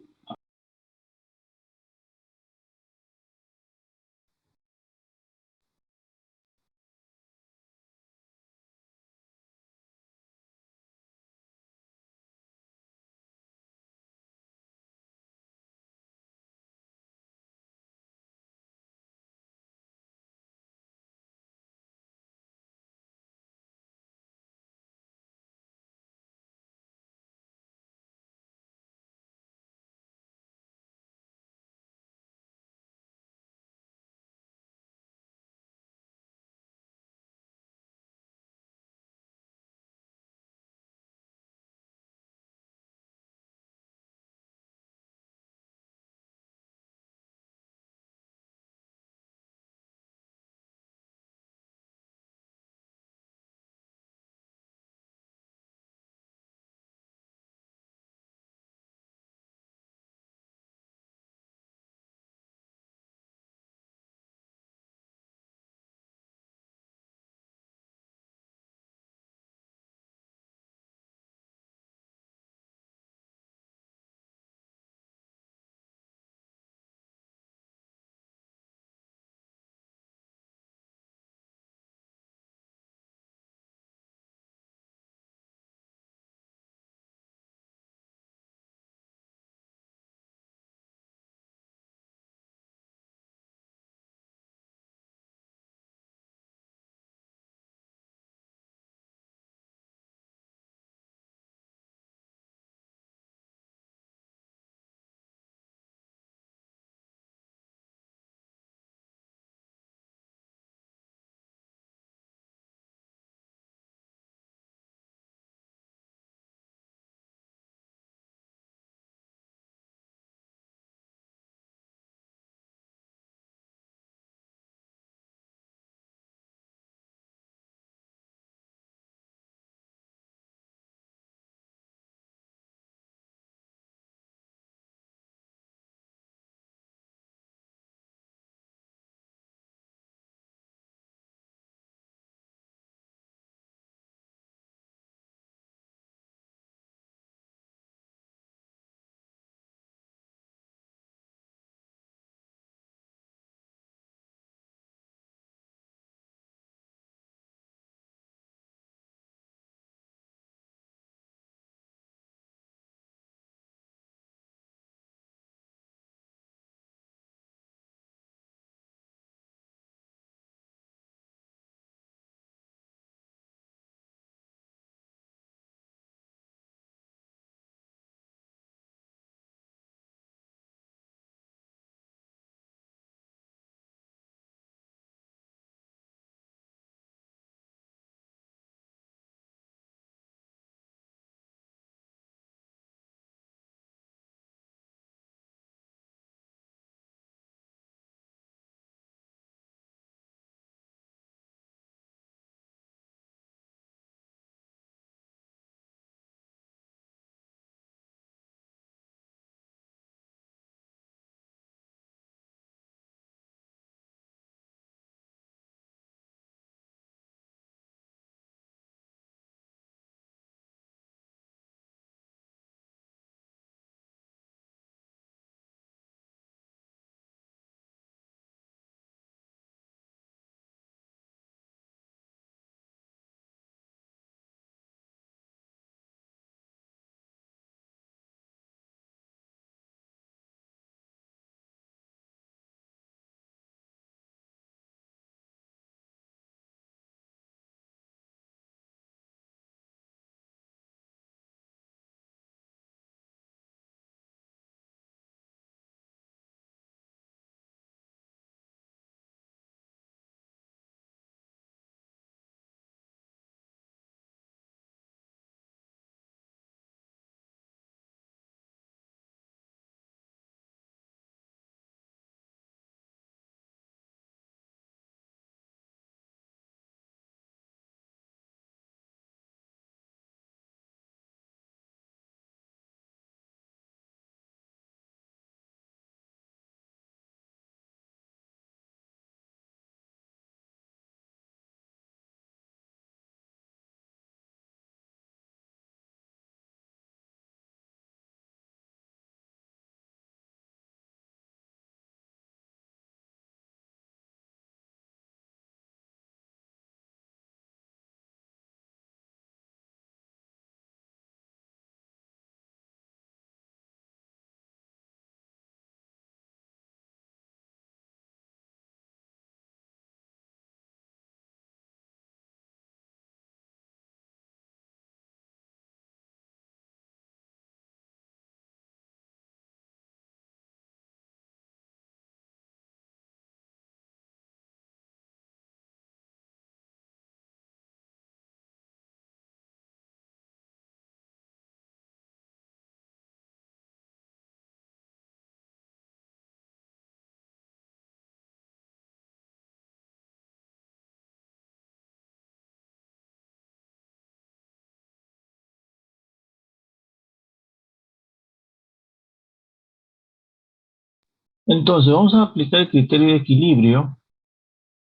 Entonces, vamos a aplicar el criterio de equilibrio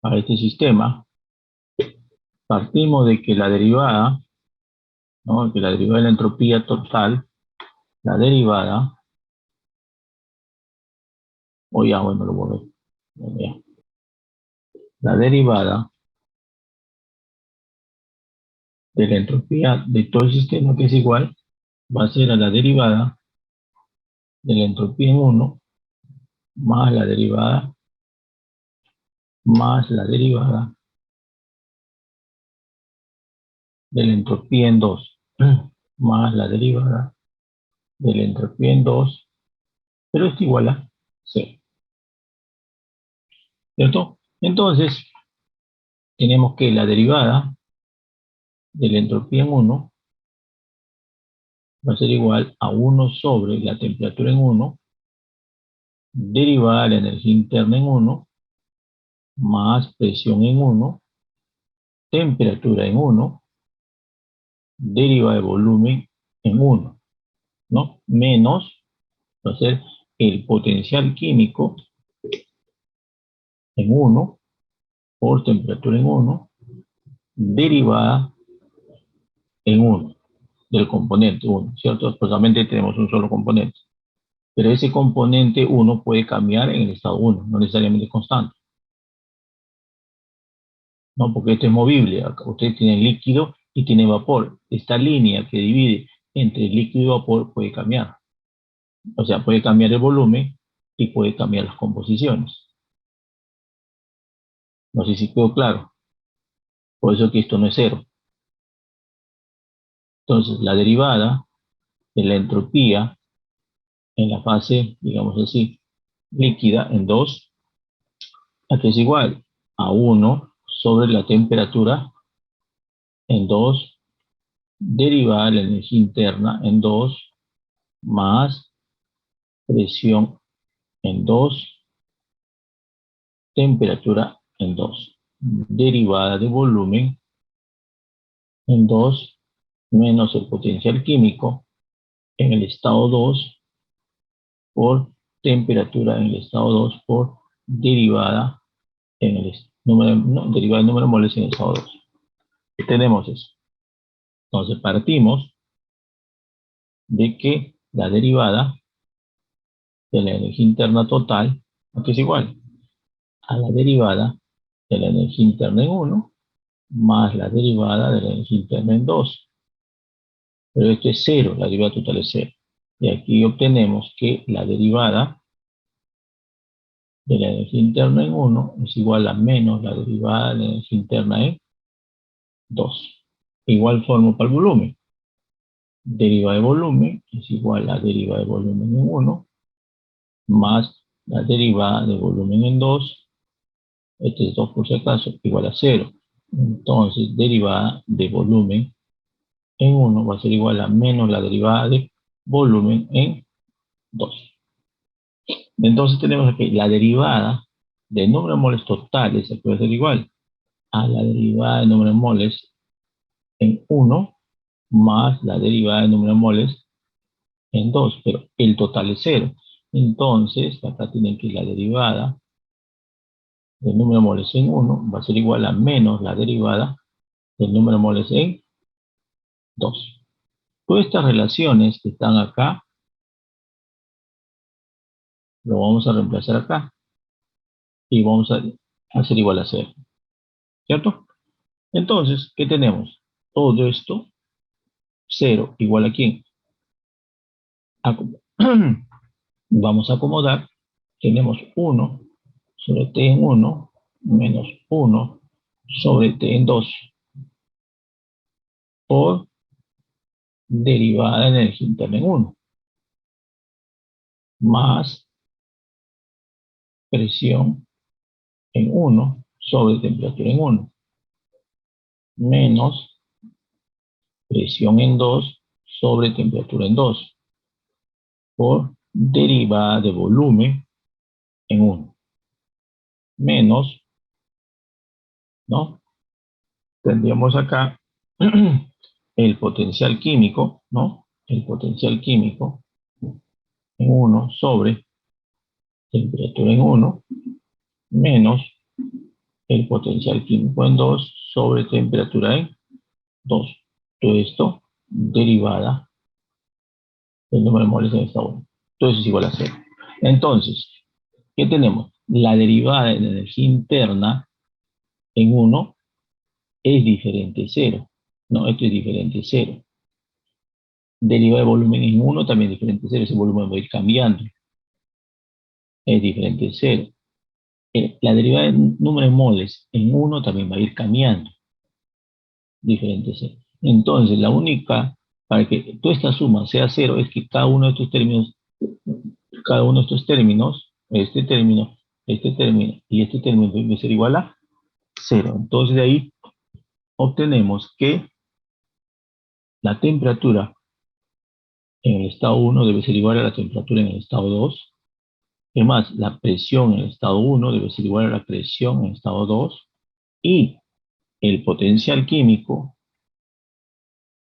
a este sistema. Partimos de que la derivada, ¿no? Que la derivada de la entropía total, la derivada, o ya, bueno, lo voy a ver. Bueno, ya. La derivada de la entropía de todo el sistema, que es igual, va a ser a la derivada de la entropía en 1 más la derivada de la entropía en 2 más la derivada de la entropía en 2, pero esto igual a 0, ¿cierto? Entonces, tenemos que la derivada de la entropía en 1 va a ser igual a 1 sobre la temperatura en 1, derivada de la energía interna en 1, más presión en 1, temperatura en 1, derivada de volumen en 1, ¿no? Menos, va a ser el potencial químico en 1 por temperatura en 1, derivada en 1 del componente 1, ¿cierto? Pues solamente tenemos un solo componente. Pero ese componente 1 puede cambiar en el estado 1, no necesariamente constante. ¿No? Porque esto es movible. Acá ustedes tienen líquido y tienen vapor. Esta línea que divide entre líquido y vapor puede cambiar. O sea, puede cambiar el volumen y puede cambiar las composiciones. No sé si quedó claro. Por eso que esto no es cero. Entonces, la derivada de la entropía en la fase, digamos así, líquida en 2, aquí es igual a 1 sobre la temperatura en 2, derivada de la energía interna en 2, más presión en 2, temperatura en 2, derivada de volumen en 2, menos el potencial químico en el estado 2 por temperatura en el estado 2 por derivada en el número, no, derivada del número de moles en el estado 2. Tenemos eso. Entonces partimos de que la derivada de la energía interna total, aquí es igual a la derivada de la energía interna en 1 más la derivada de la energía interna en 2. Pero esto es 0, la derivada total es 0. Y aquí obtenemos que la derivada de la energía interna en 1 es igual a menos la derivada de la energía interna en 2. Igual forma para el volumen. Derivada de volumen es igual a derivada de volumen en 1 más la derivada de volumen en 2. Este es 2 por si acaso, igual a 0. Entonces, derivada de volumen en 1 va a ser igual a menos la derivada de volumen en 2. Entonces tenemos aquí la derivada del número de moles totales, se puede ser igual a la derivada del número de moles en 1 más la derivada del número de moles en 2, pero el total es 0. Entonces, acá tienen que la derivada del número de moles en 1 va a ser igual a menos la derivada del número de moles en 2. Todas estas relaciones que están acá, lo vamos a reemplazar acá y vamos a hacer igual a 0, ¿cierto? Entonces, ¿qué tenemos? Todo esto, 0 igual a ¿quién? Vamos a acomodar, tenemos 1 sobre t en 1 menos 1 sobre t en 2 por derivada de energía interna en 1 más presión en 1 sobre temperatura en 1 menos presión en 2 sobre temperatura en 2 por derivada de volumen en 1 menos, ¿no? Tendríamos acá el potencial químico, ¿no? El potencial químico en 1 sobre temperatura en 1 menos el potencial químico en 2 sobre temperatura en 2. Todo esto derivada del número de moles en estado 1. Todo eso es igual a 0. Entonces, ¿qué tenemos? La derivada de la energía interna en 1 es diferente de 0. No, esto es diferente de 0. Derivada de volumen en 1 también es diferente de 0. Ese volumen va a ir cambiando. Es diferente de 0. La derivada del número de moles en 1 también va a ir cambiando. Diferente de 0. Entonces, la única, para que toda esta suma sea 0, es que cada uno de estos términos, este término y este término debe ser igual a 0. Entonces, de ahí obtenemos que la temperatura en el estado 1 debe ser igual a la temperatura en el estado 2. Además, la presión en el estado 1 debe ser igual a la presión en el estado 2. Y el potencial químico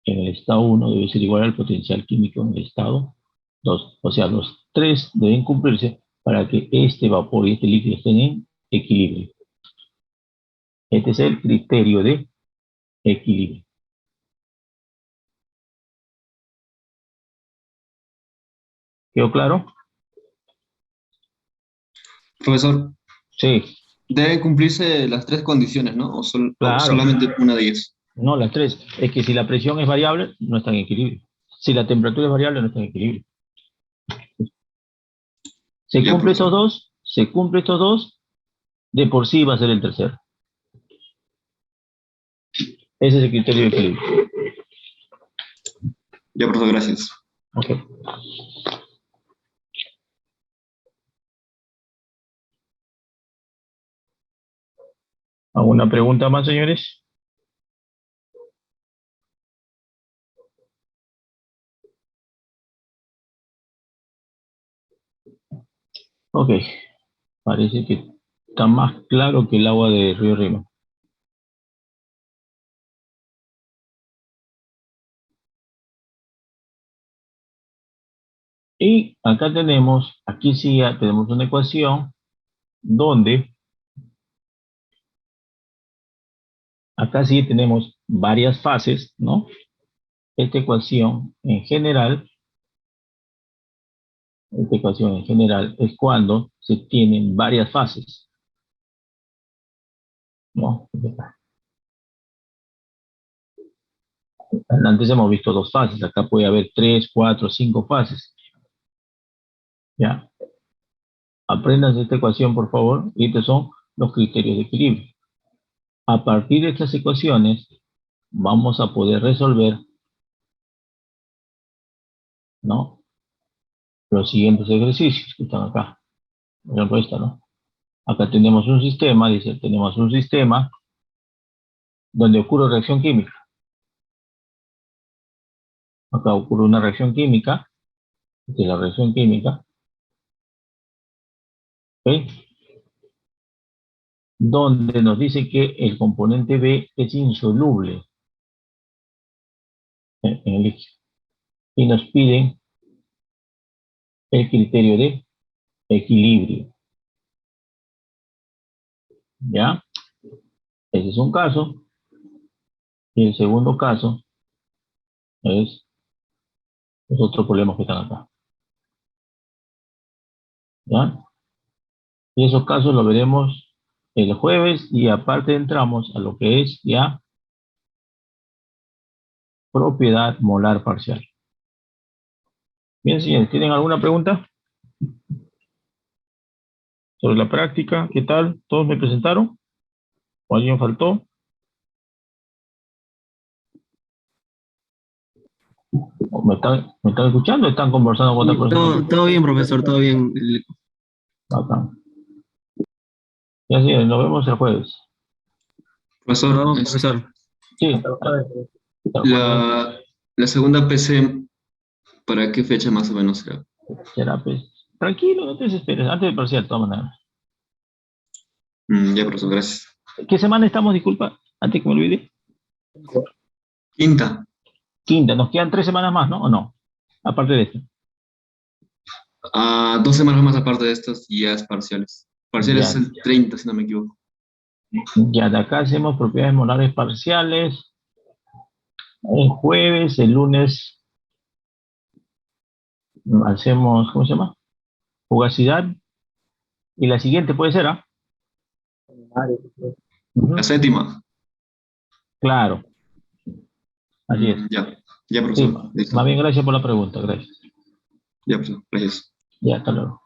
en el estado 1 debe ser igual al potencial químico en el estado 2. O sea, los tres deben cumplirse para que este vapor y este líquido estén en equilibrio. Este es el criterio de equilibrio. ¿Quedó claro? Profesor, Sí, deben cumplirse las tres condiciones, ¿no? O claro. solamente una de ellas. No, las tres. Es que si la presión es variable, no está en equilibrio. Si la temperatura es variable, no está en equilibrio. Se Ya, cumple profesor. estos dos, de por sí va a ser el tercero. Ese es el criterio de equilibrio. Ya, profesor, gracias. Ok. ¿Alguna pregunta más, señores? Ok. Parece que está más claro que el agua de Río Rima. Y acá tenemos, aquí sí ya tenemos una ecuación donde acá sí tenemos varias fases, ¿no? Esta ecuación en general es cuando se tienen varias fases, ¿no? Antes hemos visto dos fases, acá puede haber 3, 4, 5 fases. Ya, aprendan esta ecuación, por favor, y estos son los criterios de equilibrio. A partir de estas ecuaciones, vamos a poder resolver, ¿no?, los siguientes ejercicios que están acá. Por ejemplo, esta, ¿no? Acá tenemos un sistema, dice, tenemos un sistema donde ocurre reacción química. Acá ocurre una reacción química, esta es la reacción química, ¿ok?, donde nos dice que el componente B es insoluble en el líquido. Y nos piden el criterio de equilibrio. ¿Ya? Ese es un caso. Y el segundo caso es los otros problemas que están acá. ¿Ya? Y esos casos los veremos el jueves y aparte entramos a lo que es ya propiedad molar parcial. Bien, señores, ¿tienen alguna pregunta sobre la práctica? ¿Qué tal? ¿Todos me presentaron? ¿O alguien faltó? ¿O me están escuchando o están conversando con otra persona? Todo bien, profesor, todo bien. Acá. Ya, señores, nos vemos el jueves. Profesor, No, profesor. Sí. Hasta el jueves. la segunda PC, ¿para qué fecha más o menos será? Será, pues. Tranquilo, no te desesperes. Antes del parcial, de todas maneras. Ya, profesor, gracias. ¿Qué semana estamos? Disculpa, antes que me olvide. Quinta. Quinta, nos quedan 3 semanas más, ¿no? ¿O no? Aparte de esto. 2 semanas más aparte de estos y ya es parciales. Parciales es Ya, el 30, si no me equivoco. ya de acá hacemos propiedades molares parciales. El jueves, el lunes hacemos, ¿cómo se llama? Fugacidad. Y la siguiente puede ser, ¿ah? Ujú. La séptima. Claro, así es. Ya, ya, Sí, profesor. más Listo. bien gracias por la pregunta, gracias. Ya, profesor. Gracias. Ya, hasta luego.